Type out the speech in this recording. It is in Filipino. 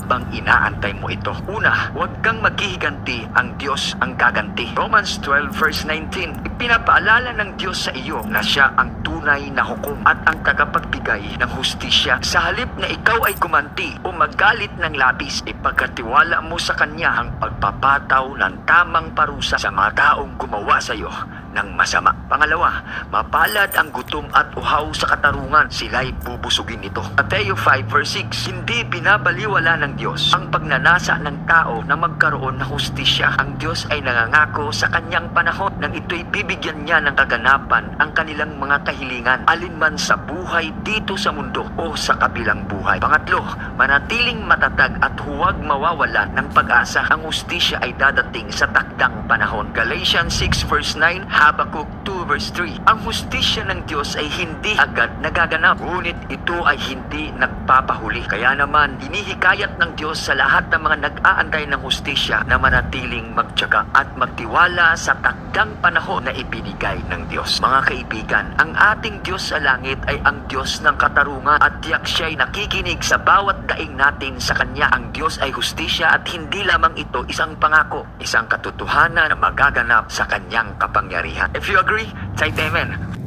bang inaantay mo ito? Una, huwag kang maghihiganti, ang Diyos ang gaganti. Romans 12 verse 19, ipinapaalala ng Diyos sa iyo na siya ang tunay na hukom at ang tagapagbigay ng hustisya. Sa halip na ikaw ay gumanti o magalit ng labis, ipagkatiwala mo sa Kanya ang pagpapataw ng tamang parusa sa mga taong gumawa sa iyo ng masama. Pangalawa, mapalad ang gutom at uhaw sa katarungan, sila'y bubusugin nito. Mateo 5 verse 6, hindi binabaliwala ng Diyos ang pagnanasa ng tao na magkaroon ng hustisya. Ang Diyos ay nangangako sa kanyang panahon nang ito'y bibigyan niya ng kaganapan ang kanilang mga kahilingan, alinman sa buhay dito sa mundo o sa kabilang buhay. Pangatlo, manatiling matatag at huwag mawawalan ng pag-asa. Ang hustisya ay dadating sa takdang panahon. Galatians 6 verse 9, Habakkuk 2 verse 3, ang hustisya ng Diyos ay hindi agad nagaganap, ngunit ito ay hindi nagpapahuli. Kaya naman, hinihikayat ng Diyos sa lahat ng mga nag-aantay ng hustisya na manatiling magtiyaga at magtiwala sa takdang panahon na ibinigay ng Diyos. Mga kaibigan, ang ating Diyos sa langit ay ang Diyos ng katarungan at tiyak siya'y nakikinig sa bawat daing natin sa Kanya. Ang Diyos ay hustisya at hindi lamang ito isang pangako, isang katotohanan na magaganap sa Kanyang kapangyarihan. If you agree, say amen.